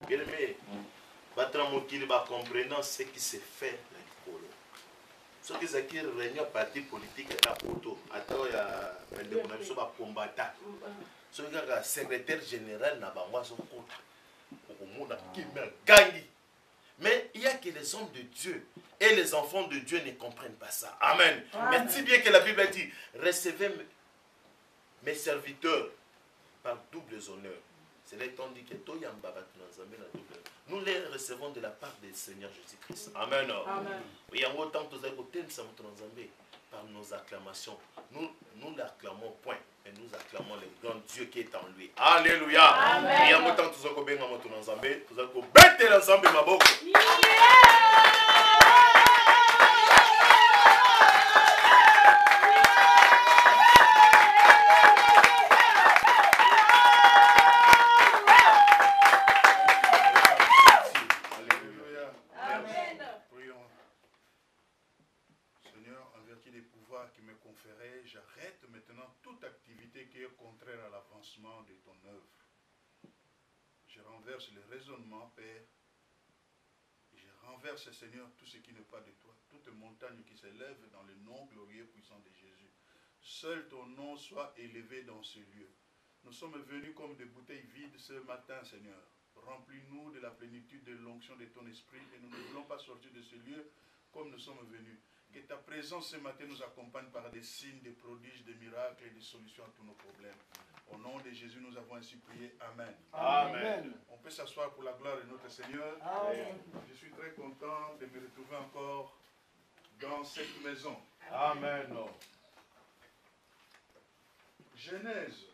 Bien-aimé, Batramokili va comprendre ce qui se fait dans le Colo. Ce qui est qui réunion parti politique à la photo, à toi, il y a des combattants. Ce qui est secrétaire général n'a pas son compte. Au monde qui me gagne. Mais il y a que les hommes de Dieu et les enfants de Dieu ne comprennent pas ça. Amen. Mais si bien que la Bible dit, recevez mes serviteurs par doubles honneurs. C'est là qu'on dit que nous les recevons de la part du Seigneur Jésus-Christ. Amen. Et en autant que par nos acclamations. Nous l'acclamons point, mais nous acclamons le grand Dieu qui est en lui. Alléluia. Et en autant que nous allons bêter l'ensemble ma bouche. J'arrête maintenant toute activité qui est contraire à l'avancement de ton œuvre. Je renverse le raisonnement, Père. Et je renverse, Seigneur, tout ce qui n'est pas de toi. Toute montagne qui s'élève dans le nom glorieux puissant de Jésus. Seul ton nom soit élevé dans ce lieu. Nous sommes venus comme des bouteilles vides ce matin, Seigneur. Remplis-nous de la plénitude de l'onction de ton esprit et nous ne voulons pas sortir de ce lieu comme nous sommes venus. Que ta présence ce matin nous accompagne par des signes, des prodiges, des miracles et des solutions à tous nos problèmes. Au nom de Jésus, nous avons ainsi prié. Amen. Amen. On peut s'asseoir pour la gloire de notre Seigneur. Amen. Je suis très content de me retrouver encore dans cette maison. Amen. Genèse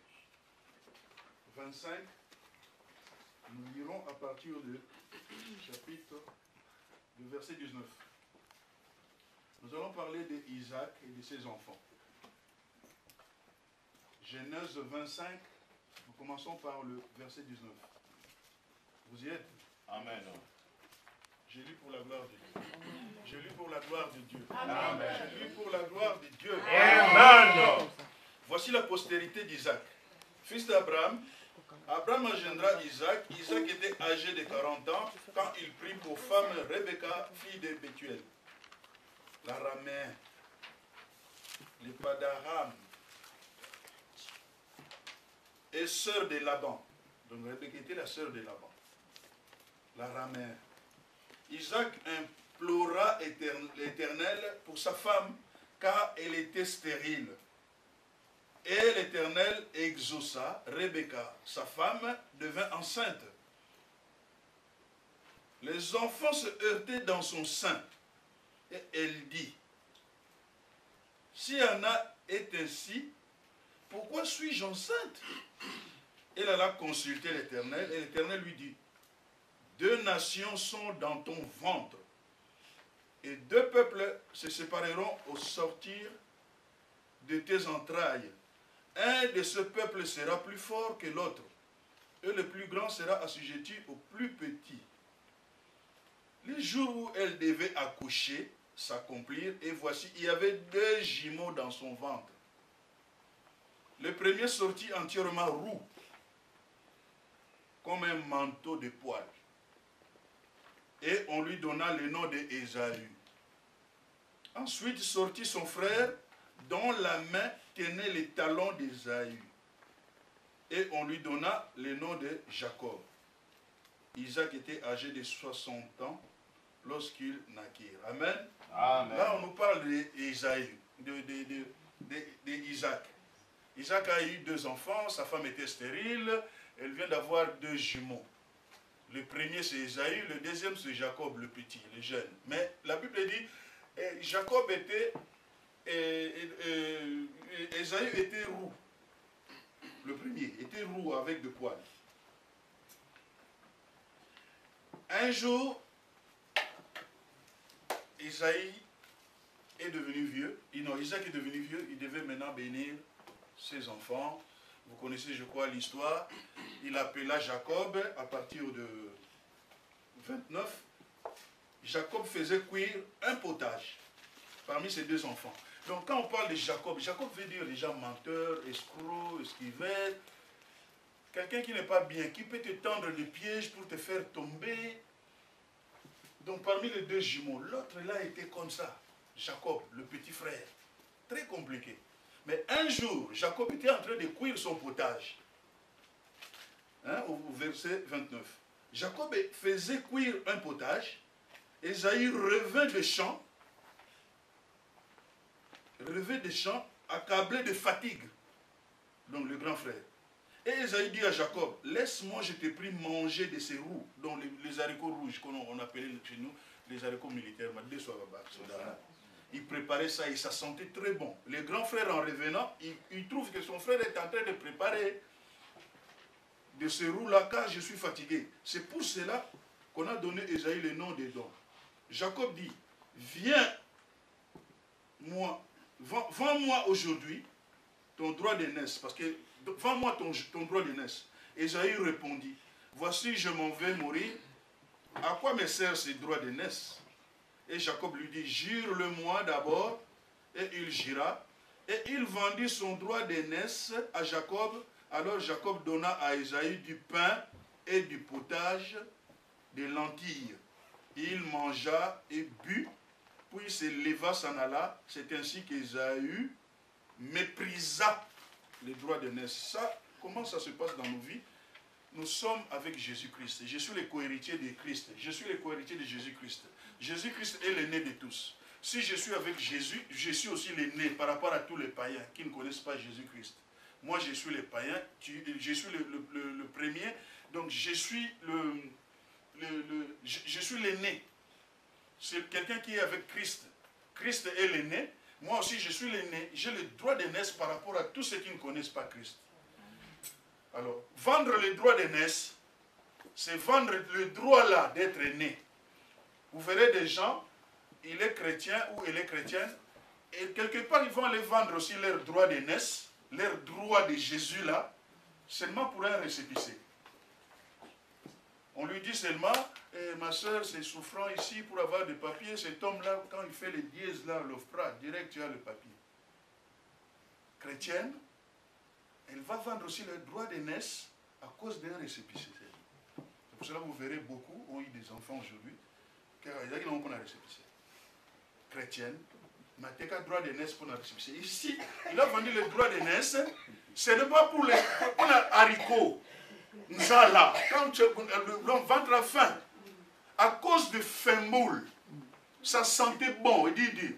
25. Nous lirons à partir du chapitre du verset 19. Nous allons parler d'Isaac et de ses enfants. Genèse 25, nous commençons par le verset 19. Vous y êtes? Amen. Je lis pour la gloire de Dieu. Je lis pour la gloire de Dieu. Amen. Je lis pour la gloire de Dieu. Amen. Voici la postérité d'Isaac, fils d'Abraham. Abraham engendra Isaac. Isaac était âgé de 40 ans quand il prit pour femme Rebecca, fille de Bethuel, l'Araméen, le Padaram, et sœur de Laban. Donc Rebecca était la sœur de Laban, l'Araméen. Isaac implora l'Éternel pour sa femme, car elle était stérile. Et l'Éternel exauça Rebecca. Sa femme devint enceinte. Les enfants se heurtaient dans son sein. Et elle dit, si Anna est ainsi, pourquoi suis-je enceinte? Elle alla consulter l'Éternel, et l'Éternel lui dit, 2 nations sont dans ton ventre, et 2 peuples se sépareront au sortir de tes entrailles. Un de ce peuple sera plus fort que l'autre, et le plus grand sera assujetti au plus petit. Les jours où elle devait accoucher s'accomplirent, et voici, il y avait 2 jumeaux dans son ventre. Le premier sortit entièrement roux, comme un manteau de poil. Et on lui donna le nom d'Ésaü. Ensuite sortit son frère, dont la main tenait les talons d'Ésaü. Et on lui donna le nom de Jacob. Isaac était âgé de 60 ans lorsqu'il naquit. Amen. Amen. Là, on nous parle d'Ésaü, d'Isaac. Isaac a eu 2 enfants, sa femme était stérile, elle vient d'avoir 2 jumeaux. Le premier c'est Ésaü, le deuxième c'est Jacob, le petit, le jeune. Mais la Bible dit, Jacob était, Ésaü était roux. Le premier était roux avec 2 poils. Un jour, Isaïe est devenu vieux. Non, Isaac est devenu vieux. Il devait maintenant bénir ses enfants. Vous connaissez, je crois, l'histoire. Il appela Jacob à partir de 29. Jacob faisait cuire un potage parmi ses 2 enfants. Donc quand on parle de Jacob, Jacob veut dire déjà menteur, escroc, esquivette. quelqu'un qui n'est pas bien, qui peut te tendre des pièges pour te faire tomber. Donc parmi les deux jumeaux, l'autre là était comme ça. Jacob, le petit frère. Très compliqué. Mais un jour, Jacob était en train de cuire son potage. Hein, au verset 29. Jacob faisait cuire un potage. Ésaü revint des champs, accablé de fatigue. Donc le grand frère. Et Ésaü dit à Jacob, laisse-moi, je te prie, manger de ces roux, dont les haricots rouges qu'on appelait chez nous les haricots militaires. Il préparait ça et ça sentait très bon. Le grand frère, en revenant, il trouve que son frère est en train de préparer de ces roux-là, car je suis fatigué. C'est pour cela qu'on a donné à Ésaü le nom des dons. Jacob dit, vends-moi aujourd'hui ton droit d'aînesse, parce que vends-moi ton droit d'aînesse. Ésaü répondit, voici je m'en vais mourir, à quoi me sert ce droit d'aînesse? Et Jacob lui dit, jure-le-moi d'abord, et il jura, et il vendit son droit d'aînesse à Jacob. Alors Jacob donna à Ésaü du pain et du potage, des lentilles. Il mangea et but, puis se leva, s'en alla. C'est ainsi qu'Ésaü méprisa les droits d'aînesse. Ça, comment ça se passe dans nos vies? Nous sommes avec Jésus-Christ. Je suis le co-héritier de Christ. Je suis le co-héritier de Jésus-Christ. Jésus-Christ est l'aîné de tous. Si je suis avec Jésus, je suis aussi l'aîné par rapport à tous les païens qui ne connaissent pas Jésus-Christ. Moi, je suis le païen, je suis le premier. Donc, je suis l'aîné. C'est quelqu'un qui est avec Christ. Christ est l'aîné. Moi aussi, je suis l'aîné. J'ai le droit d'aînesse par rapport à tous ceux qui ne connaissent pas Christ. Alors, vendre le droit d'aînesse, c'est vendre le droit là d'être né. Vous verrez des gens, il est chrétien ou elle est chrétienne, et quelque part, ils vont aller vendre aussi leur droit d'aînesse, leur droit de Jésus là, seulement pour un récépissé. On lui dit seulement, ma soeur, c'est souffrant ici pour avoir des papiers. Cet homme-là, quand il fait les dièses là, l'offra, direct, tu as le papier. Chrétienne, elle va vendre aussi le droit d'aînesse à cause d'un récépissé. C'est pour cela que vous verrez beaucoup ont eu des enfants aujourd'hui, car ils ont un récépissé. Chrétienne, mais tu as droit d'aînesse pour un récépissé. Ici, il a vendu le droit d'aînesse, ce n'est pas pour les haricots. Nzala, quand le ventre a faim, à cause de femoule, ça sentait bon. Il dit,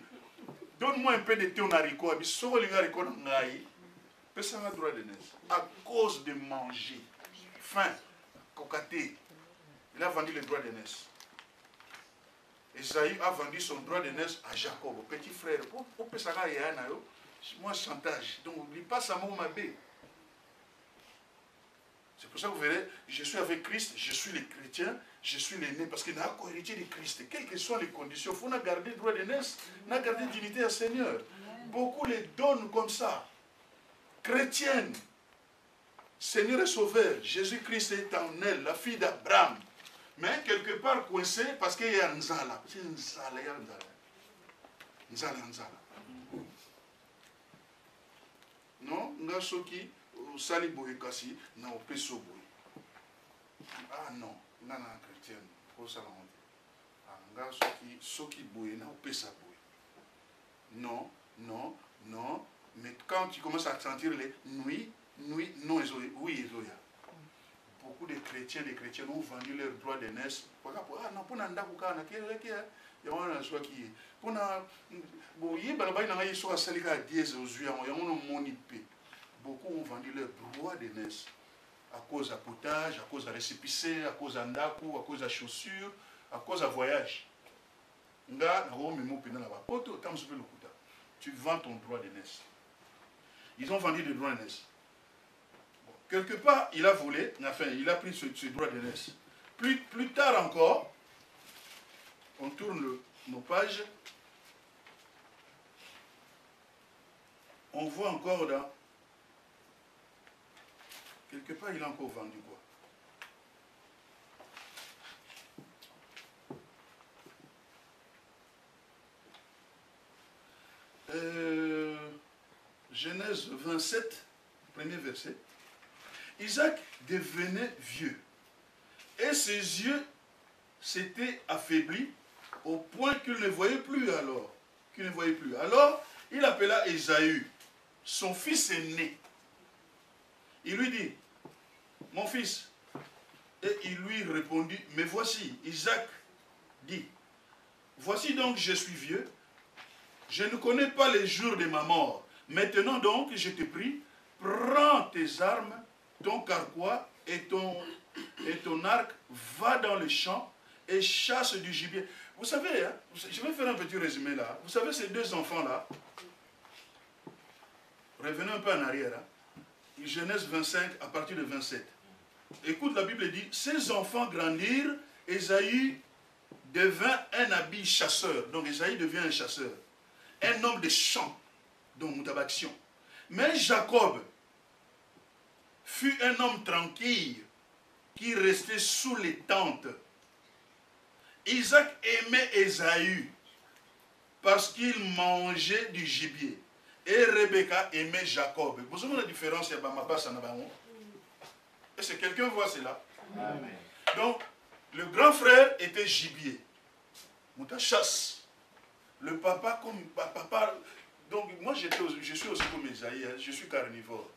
donne-moi un peu de thé au haricot, il sort le haricot dans l'aïe, puis ça a droit d'aînesse. À cause de manger, faim, cocaté, il a vendu le droit d'aînesse. Ésaü a vendu son droit d'aînesse à Jacob, au petit frère. Moi, chantage. Donc, il passe à mon mabé. C'est pour ça que vous verrez, je suis avec Christ, je suis le chrétien, je suis l'aîné, parce qu'il n'a pas hérité de Christ. Quelles que soient les conditions, il faut garder le droit d'aînesse, il faut garder dignité au Seigneur. Beaucoup les donnent comme ça. Chrétienne, Seigneur et Sauveur, Jésus-Christ est en elle, la fille d'Abraham. Mais quelque part coincé parce qu'il y a Nzala. C'est Nzala, il y a Nzala. Nzala. Non, nga soki sali boye kasi na opeso boye. Ah non, nga na chrétien ko sala honte. Ah nga soki boye na opesa boye. Non, non, non, mais quand tu commences à sentir les nuits, non, oui, ezoya. Beaucoup de chrétiens ont vendu leur droit d'aînesse. Ah non, pour nanda kukana qui il y a un soit qui pour na bon il balaba na ngai soit salika dièse aux yeux il y a un monipé. Beaucoup ont vendu leur droit d'aînesse à cause à potage, à cause à récépissé, à cause à ndaku, à cause à chaussures, à cause à voyage. Nga na ho memo pena na ba poto tam se lokuta. Tu vends ton droit d'aînesse. Ils ont vendu le droit d'aînesse. Quelque part, il a volé, enfin, il a pris ce droit d'aînesse. Plus tard encore, on tourne nos pages, on voit encore dans... Quelque part, il a encore vendu quoi? Genèse 27, premier verset. Isaac devenait vieux. Et ses yeux s'étaient affaiblis au point qu'il ne voyait plus alors. Alors, il appela Ésaü, son fils aîné. Il lui dit, mon fils. Et il lui répondit, mais voici, Isaac dit, voici donc je suis vieux, je ne connais pas les jours de ma mort. Maintenant donc, je te prie, prends tes armes, ton carquois et ton arc, va dans le champ et chasse du gibier. Vous savez, hein, je vais faire un petit résumé là. Vous savez, ces deux enfants-là, revenez un peu en arrière, hein, Genèse 25 à partir de 27. Écoute, la Bible dit, ces enfants grandirent, Ésaü devint un habile chasseur. Donc Ésaü devient un chasseur. Un homme de champ, donc Moutabaction. Mais Jacob fut un homme tranquille qui restait sous les tentes. Isaac aimait Ésaü parce qu'il mangeait du gibier. Et Rebecca aimait Jacob. Vous savez la différence? Est-ce que quelqu'un voit cela? Amen. Donc, le grand frère était gibier. Mouta chasse. Le papa comme papa. Donc, moi, je suis aussi comme Ésaïe, hein, je suis carnivore.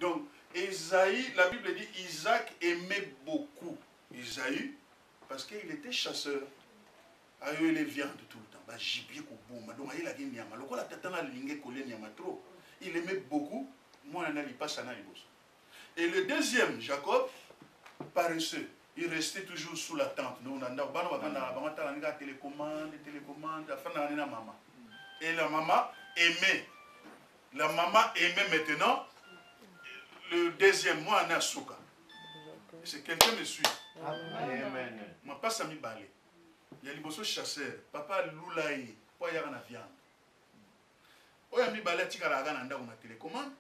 Donc, Ésaïe, la Bible dit, Isaac aimait beaucoup Ésaü parce qu'il était chasseur. Il les viandes tout le temps. Bah, gibier kobouma. Donc, il a dit niama. Le la tatana lingé collé niama trop. Il aimait beaucoup. Moi, on a pas ça. Et le deuxième, Jacob, paresseux. Il restait toujours sous la tente. Nous, on a télécommande. Et la maman aimait. La maman aimait maintenant le deuxième, moi, on a souka. C'est quelqu'un me suit. Amen. Moi, pas Sami Balé. Il y a les chasseurs. Papa Loulaï. Pas y a la viande. Il y a mis Balé, tika la gana, on a télécommande.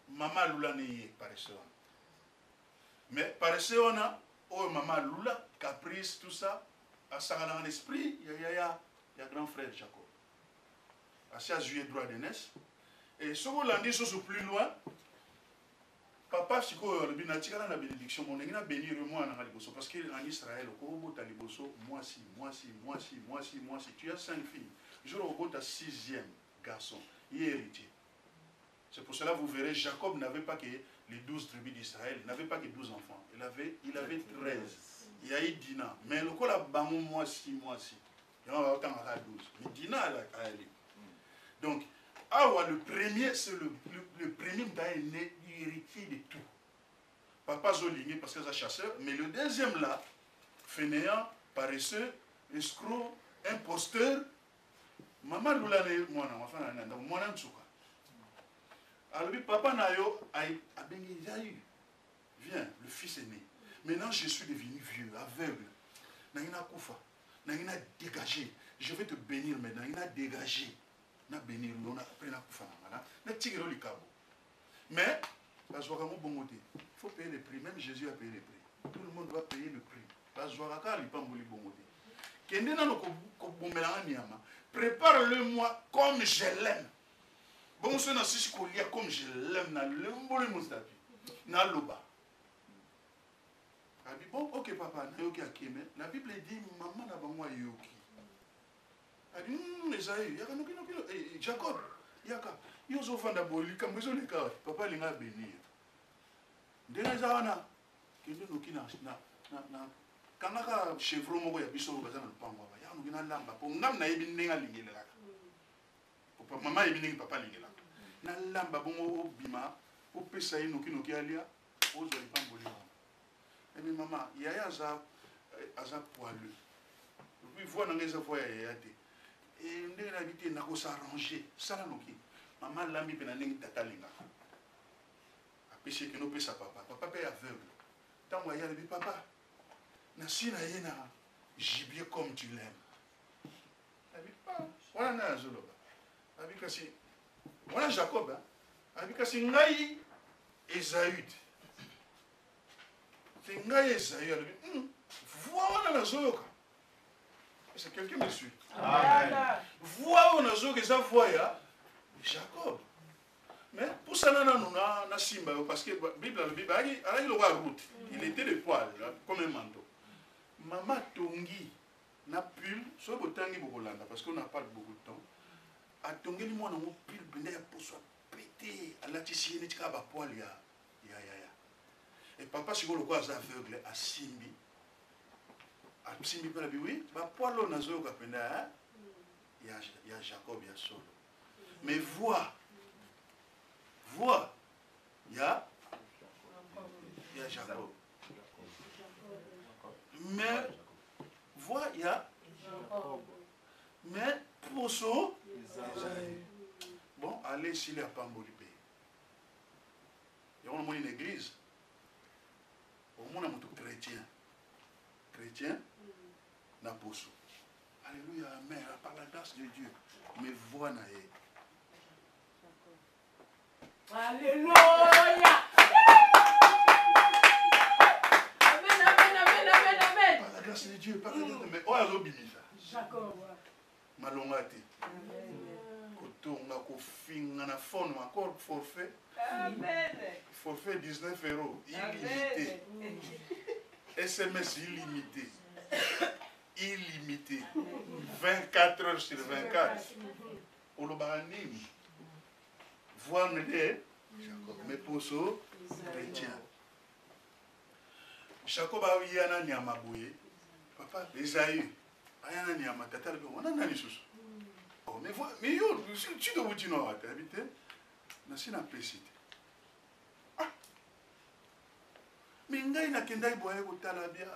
Maman Lula n'est paresseux. Mais paresseux, on a, oh maman Lula, caprice, tout ça, à ça dans l'esprit, il y a grand frère Jacob. À ça, juillet droit d'aînesse. Et si vous l'avez dit plus loin, papa, si vous avez dit que la bénédiction, on a béni moi parce qu'en Israël, moi si, tu as 5 filles. Je au ta 6e garçon, il est héritier. C'est pour cela que vous verrez, Jacob n'avait pas que les 12 tribus d'Israël, il n'avait pas que 12 enfants. Il avait 13. Il y a eu Dina. Mais le coup là, moi si. Il y en a autant à 12. Mais Dina, elle a allé. Donc, le premier, c'est le premier né, héritier de tout. Papa Zoligné parce que c'est un chasseur. Mais le deuxième là, fainéant, paresseux, escroc, imposteur. Maman Lula, moi, alors, papa Nayo a béni Isaïe. Viens, le fils aîné. Maintenant, je suis devenu vieux, aveugle. Naïna Koufa. Naïna dégagé. Je vais te bénir maintenant. Naïna dégagé. Na bénir. On a pris la Koufa. Na tigre le cabo. Mais, il faut payer le prix. Même Jésus a payé le prix. Tout le monde doit payer le prix. Prépare-le-moi comme je l'aime. Bon, c'est un six comme je l'aime, na l'embole moustache, na loba. Elle dit bon, ok papa, na yoki akeme. La Bible dit maman na bangwa yoki. Elle dit Esaïe, yaka no Jacob, yaka, yozo fanda boli comme besoin le cas. Papa linga bénir. Dena zawana, kendo no kina na kanaka chevron moko ya biso bazana lupangwa ba. Ya no kina lamba, po ngam na yebi nenga lingela. Maman yebi papa lingela. Na lamba bongo bima o pesa ino kinoki alia ozo ipamboli wana. Et maman yaya aza poilu. Puis voix na ngeza voix ya te. Et ndenge na bité na ko s'arranger sala noki. Maman lambi pena ndenge tata linga. Apesi kino pesa papa. Papa pe aveugle. Tango ya bi papa. Na sina yena gibier comme tu l'aimes. Abi pas. Wana na zoloba. Abi kasi voilà Jacob, hein. Avec que c'est Ngaï Esaü. C'est Ngaï Esaü. Voilà la zoka. Est-ce que quelqu'un me suit? Voilà la zoka, ça voit Jacob. Mais pour ça, on a Simba, parce que la Bible, il a route. Il était de poil, comme un manteau. Maman Tongi n'a pull, soit Botangi Bokolanda, parce qu'on n'a pas beaucoup de temps. A Tongi, moi, on a pull, pour soit pété, à la tissie, il y a poil, ya. Et papa, si vous le voyez aveugle, à Simbi, oui, poil, on a zo, il y a Jacob, il y a Solo. Mais voix, il y a Jacob. Mais, voix, il y a mais, Poso, bon, allez s'il n'y a pas Mbolipé. Il y a une église. Au moins, on a chrétien, na Poso. Alléluia, amen, par la grâce de Dieu. Mais voix, na Alléluia. Amen. Par la grâce de Dieu, par la grâce de Dieu. Mais oh, alors, Binisa. Jacob. Malongate. Kotonga kofinga na phone encore forfait. Amen. Forfait 19 €. Illimité. SMS illimité. Illimité. 24 heures sur 24. Olobanini. Voir Jacob. Mais Poso, chrétien. Jacob a eu un nyamabouye. Papa, Esaü. Ayana nyama tata. On a nani sous. Mais yo, tu dois vous dire non, tu habites. Nasi na pesite. Ah. Mais ngai na kendai boye ko talabia.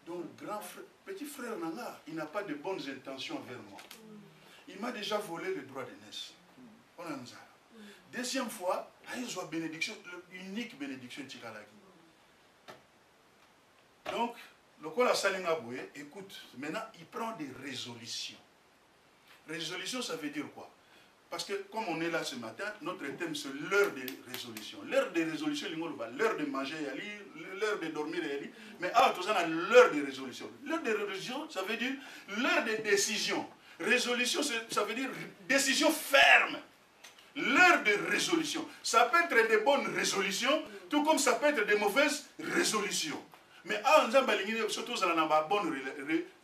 Donc grand frère, petit frère nanga, il n'a pas de bonnes intentions envers moi. Il m'a déjà volé le droit de naissance. On a ça. Deuxième fois, il a bénédiction, l'unique bénédiction de Tikalagi. Donc, le quoi la salinga boué, écoute, maintenant il prend des résolutions. Résolution, ça veut dire quoi? Parce que comme on est là ce matin, notre thème c'est l'heure des résolutions. L'heure des résolutions, l'heure de manger, l'heure de dormir, mais tout ça, l'heure des résolutions. L'heure des résolutions, ça veut dire l'heure des décisions. Résolution, ça veut dire décision ferme. L'heure de résolution. Ça peut être des bonnes résolutions, tout comme ça peut être des mauvaises résolutions. Mais surtout, ça n'a pas de bonne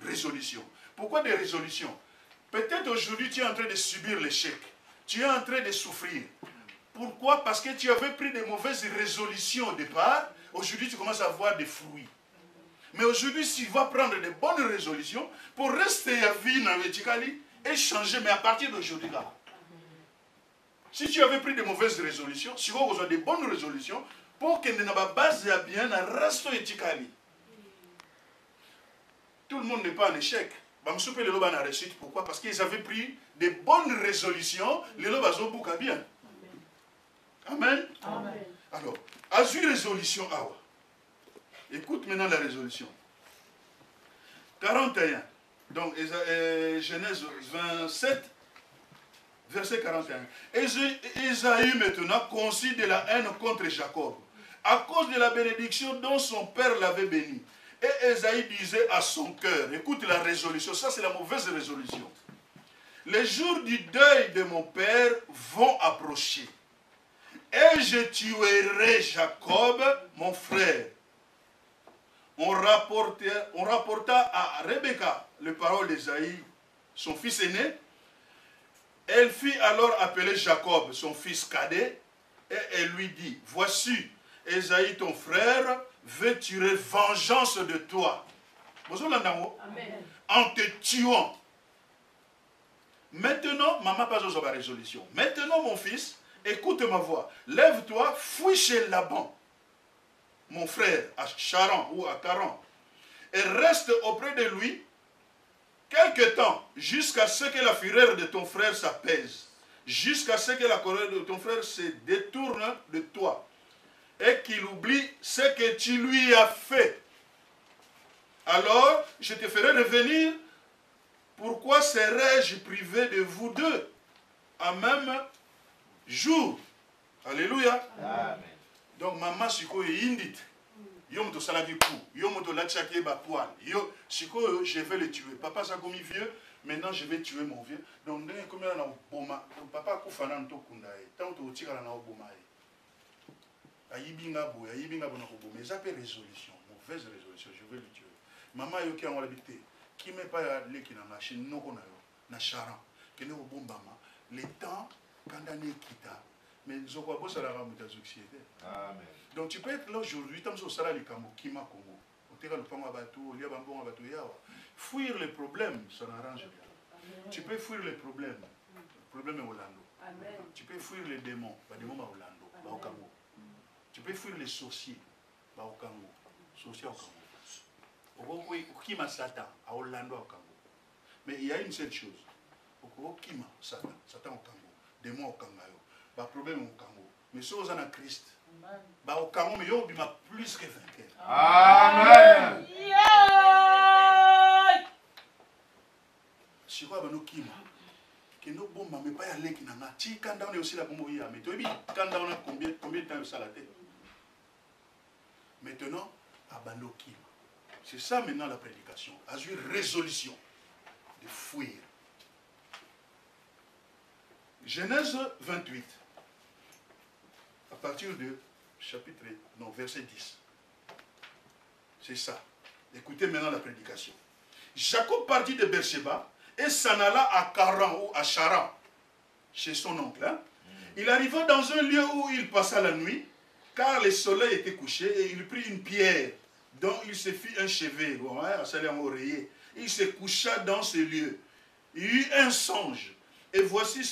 résolution. Pourquoi des résolutions? Peut-être aujourd'hui, tu es en train de subir l'échec. Tu es en train de souffrir. Pourquoi? Parce que tu avais pris des mauvaises résolutions au départ. Aujourd'hui, tu commences à avoir des fruits. Mais aujourd'hui, si tu vas prendre des bonnes résolutions pour rester à vie dans le Tikali et changer, mais à partir d'aujourd'hui, là. Si tu avais pris des mauvaises résolutions, si tu as des bonnes résolutions, pour que tu n'aies base à bien, reste au Tikali. Tout le monde n'est pas en échec. Pourquoi? Parce qu'ils avaient pris des bonnes résolutions, les lobes ont beaucoup bien. Amen. Amen. Alors, as une résolution, awa. Écoute maintenant la résolution. 41. Donc, Genèse 27, verset 41. Ésaü maintenant conçut de la haine contre Jacob, à cause de la bénédiction dont son père l'avait béni. Et Ésaü disait à son cœur, écoute la résolution, ça c'est la mauvaise résolution. Les jours du deuil de mon père vont approcher. Et je tuerai Jacob, mon frère. On rapporta à Rebecca les paroles d'Ésaü, son fils aîné. Elle fit alors appeler Jacob, son fils cadet, et elle lui dit, voici, Ésaü ton frère veut tirer vengeance de toi. Amen. En te tuant. Maintenant, maman pas besoin de résolution. Maintenant, mon fils, écoute ma voix. Lève-toi, fuis chez Laban, mon frère, à Charan ou à Caran, et reste auprès de lui quelque temps, jusqu'à ce que la fureur de ton frère s'apaise, jusqu'à ce que la colère de ton frère se détourne de toi, et qu'il oublie ce que tu lui as fait. Alors, je te ferai revenir. Pourquoi serais-je privé de vous deux en même jour? Alléluia. Amen. Donc, maman, siko est indite. Yo moto salaki coup. Yo moto lachaki ba poil. Yo, siko, je vais le tuer. Papa, ça comme vieux. maintenant je vais tuer mon vieux. Donc, comme il y a un boma, papa Koufana Nto Kundae, tant que tu as un boma. Aïbinga Bou, Aïbinga Bonakobo, mais ça fait résolution, mauvaise résolution, je vais le tuer. Maman Yoki en habité, qui met pas les qui n'a marché, non qu'on a na charan, qui n'est au bon bama, les temps, quand on est quitta, mais ils ont quoi beau ça la rame de Amen. Donc tu peux être là aujourd'hui, tant que ça là les Kambo, Kima Congo, au terrain le pont à bateau, il y a un bon à bateau, fuir les problèmes, ça n'arrange rien. Tu peux fuir les problèmes, le problème est Orlando. Tu peux fuir les démons, les démons à Orlando, au Congo. Tu peux fuir les sorciers, au Congo, sorciers au Congo. Qui m'a Satan à Orlando au Congo. Mais il y a une seule chose. Qui m'a Satan au Congo, démons au Congo, pas problème au Congo. Mais si vous en avez Christ, au Congo, mais il y a plus que 20. Amen. Si vous avez un Kima, qui n'est pas bon, mais pas y aller qui n'a pas. Si quand on est aussi là pour mourir, mais tu vois, quand on a combien de temps ça la tête. Maintenant, abandon Kima. C'est ça maintenant la prédication. A eu résolution de fuir. Genèse 28, à partir de chapitre, non, verset 10. C'est ça. Écoutez maintenant la prédication. Jacob partit de Beersheba et s'en alla à Caran ou à Charan, chez son oncle. Hein? Il arriva dans un lieu où il passa la nuit, car le soleil était couché, et il prit une pierre dont il se fit un chevet, il se coucha dans ce lieu. Il eut un songe, et voici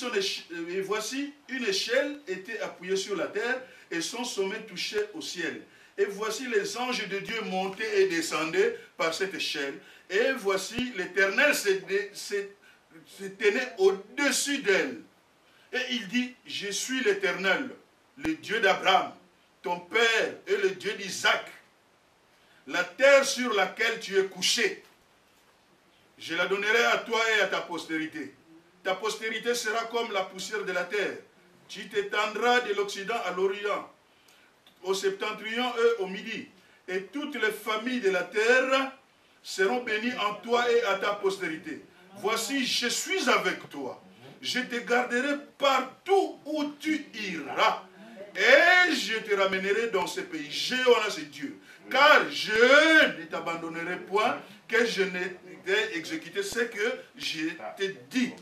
une échelle était appuyée sur la terre, et son sommet touchait au ciel. Et voici les anges de Dieu montaient et descendaient par cette échelle. Et voici l'Éternel se tenait au-dessus d'elle. Et il dit, je suis l'Éternel, le Dieu d'Abraham, ton père et le Dieu d'Isaac. La terre sur laquelle tu es couché, je la donnerai à toi et à ta postérité. Ta postérité sera comme la poussière de la terre. Tu t'étendras de l'Occident à l'Orient, au septentrion et au midi. Et toutes les familles de la terre seront bénies en toi et à ta postérité. Voici, je suis avec toi. Je te garderai partout où tu iras. Et je te ramènerai dans ce pays. Jéhovah, c'est Dieu. Car je ne t'abandonnerai point, que je n'ai exécuté ce que je t'ai dit.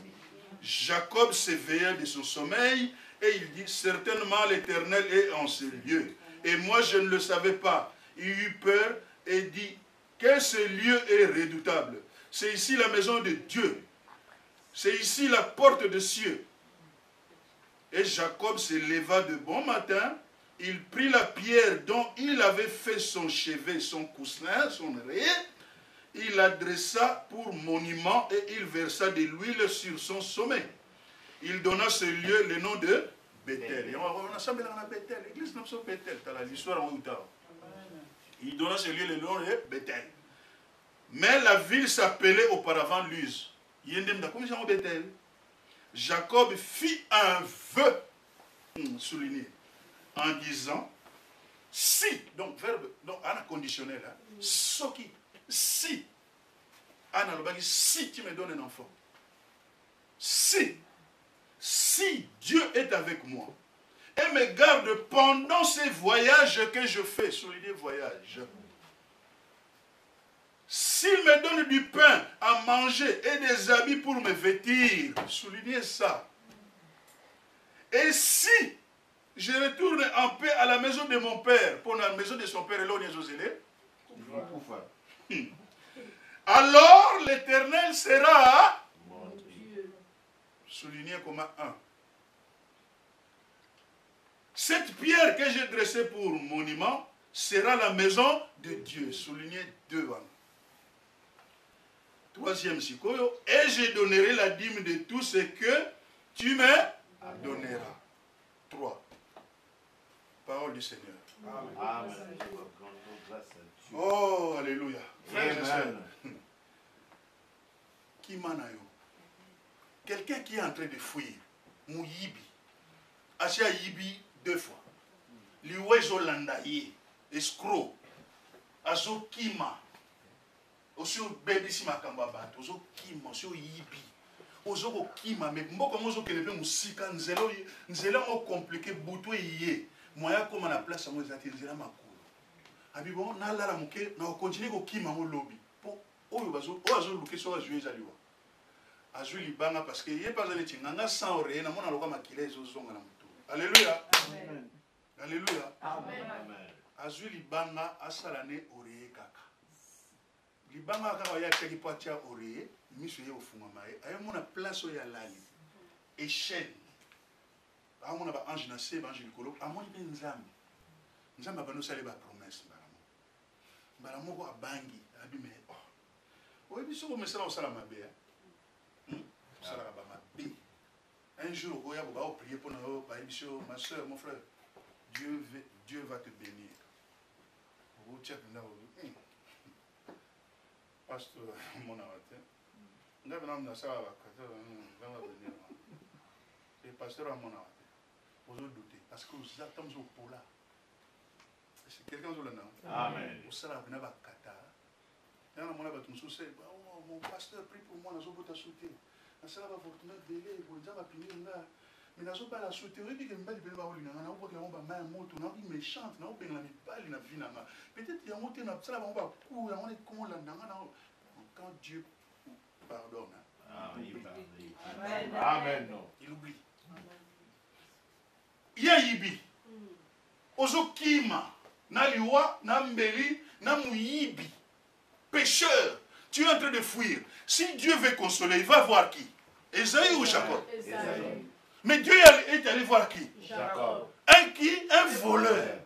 Jacob s'éveilla de son sommeil et il dit, certainement l'Éternel est en ce lieu. Et moi je ne le savais pas. Il eut peur et dit, que ce lieu est redoutable. C'est ici la maison de Dieu. C'est ici la porte des cieux. Et Jacob se leva de bon matin. Il prit la pierre dont il avait fait son chevet, son coussin, son oreiller. Il l'adressa pour monument et il versa de l'huile sur son sommet. Il donna ce lieu le nom de Bethel. On a semblé dans Bethel. L'église n'a pas Bethel. L'histoire en Utah. Il donna ce lieu le nom de Bethel. Mais la ville s'appelait auparavant Luz. Jacob fit un vœu souligné en disant si, donc verbe, donc un conditionnel, hein, soki, si, si tu me donnes un enfant, si Dieu est avec moi et me garde pendant ces voyages que je fais, souligné voyage, s'il me donne du pain à manger et des habits pour me vêtir, soulignez ça. Et si je retourne en paix à la maison de mon père, pour la maison de son père, alors l'Éternel sera souligné comme un. Cette pierre que j'ai dressée pour monument sera la maison de Dieu, souligné 2. Troisième sikoyo, et je donnerai la dîme de tout ce que tu me donneras. 3. Parole du Seigneur. Amen. Oh, alléluia. Amen. Qui manayo? Quelqu'un qui est en train de fuir. Mouyibi. Asia yibi 2 fois. Liwezo landaye. Escroc. Azo kima. aussi bebisi makambo bato ozo kima ozo yibi ozo ko kima mais mboko mozo kele pe musika nzela mo compliqué buto yé moya koma na place mo ezati nzela makulu abi bon na la muke na continuer ko kima mo lobby po oyo bazo luke so azu ezaliwa azu libanga parce que yé pas aller tinganga sans ore na mona loka makile ezo zonga na mutu. Alléluia. Amen. Alléluia. Amen. Azu libanga asalane ore kaka. Libanga kaka ya teki poatia ore miso ye ofunga mae ayo mona place ya lali échelle a mona ba ange na se ba ange likolo amoni pe nzambe bano sale ba promesse baramo ko abangi abime oye biso ko mesala osala mabe osala ba mabe un jour oya ko ba prier pour nous ba biso ma soeur mon frère Dieu va te bénir o check na pasteur mon avate nga bana na sala ba kata va venir et pasteur mon avate vous doutez parce que vous attendez au pola. C'est quelqu'un sur le nom. Amen. Vous savez, vous n'avez pas kata. Il y a un moment où vous savez, mon pasteur prie pour moi, je vais te soutenir. Je vais vous donner des délais pour les gens qui viennent là. Mais je ne vais pas la soutenir. Je vais vous dire que je vais vous dire que je vais vous dire que méchante, je vais vous dire que je vais vous dire peut-être qu'il y a un moment où vous allez vous dire quand Dieu pardonne. Amen. Il oublie. Il y a Yibi. Ozo kima. Na liwa, na mbeli, na mouyibi. Pécheur, tu es en train de fuir. Si Dieu veut consoler, il va voir qui? Esaïe ou Jacob? Esaïe. Mais Dieu est allé voir qui? Jacob. Un qui? Un voleur.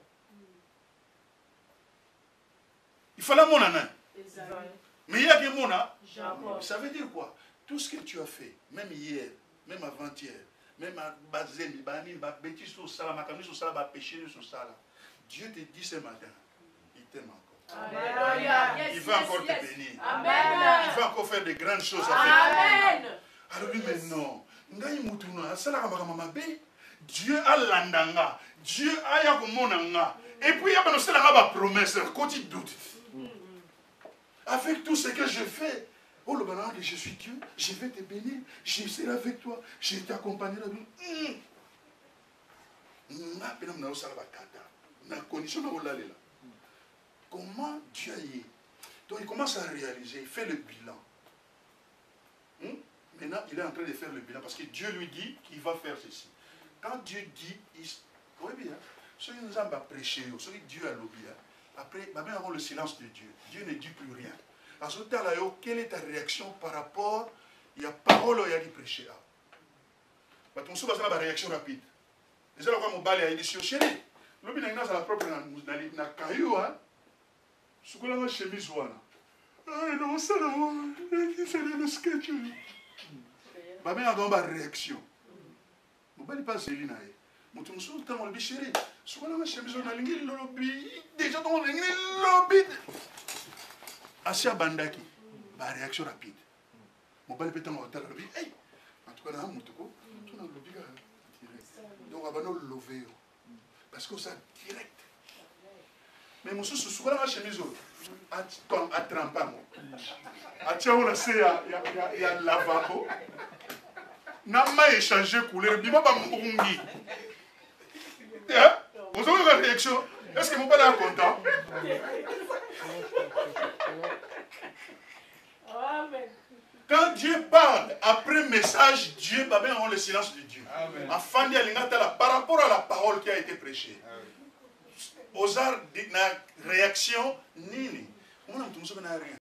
Il fallait mon anan. Esaïe. Mais il y a des mona. Jacob. Ça veut dire quoi? Tout ce que tu as fait, même hier, même avant-hier, même à Bazemi, Bani, Bêtis sur Sala, Makami sur Sala, péché sur Sala. Dieu te dit ce matin, il t'aime encore. Alléluia. Il va encore te bénir. Amen. Il va encore faire de grandes choses avec toi. Amen. Alors lui, mais non. Dieu a landanga. Dieu a yakumonanga. Et puis il y a une promesse. Quand il doute. Avec tout ce que je fais. Oh le banane, je suis Dieu. Je vais te bénir. Je serai avec toi. Je t'accompagnerai. Comment Dieu est? Donc il commence à réaliser, il fait le bilan. Maintenant, il est en train de faire le bilan parce que Dieu lui dit qu'il va faire ceci. Quand Dieu dit, oui bien, ceux qui nous ont prêché, ceux qui Dieu a lobby, après, même avant le silence de Dieu, Dieu ne dit plus rien. À ce temps-là, quelle est ta réaction par rapport à la parole qu'il a prêché? Tu as une réaction rapide. Les gens qui ont dit, chéri, l'objet n'a pas la propre na caillou, ce qu'on a une chemise. Ah non, ça là, c'est le sketch. Bah bien, on a une réaction. Vous ne pas Céline. Vous avez dit, temps on dit, chéri, ce qu'on a une chemise, on a une lobby. Déjà, on a une lobby. Asia Bandaki, bah réaction rapide. Mon père peut-être en hôtel, lobby. Hey, en tout cas, on a un moutouko. On a un lobby. Donc, on va nous lever. Parce que ça direct. Mais mon sous souvent la chemise à tremper. À tiens on a c'est il y a lavabo. N'a pas échangé couleur. Bima ba mbungi. Vous avez une réaction? Est-ce que mon père est content? Amen. Quand Dieu parle, après message, Dieu va bien avoir le silence de Dieu. Afin de par rapport à la parole qui a été prêchée. Aux arts de réaction, nini. On a tout ça rien.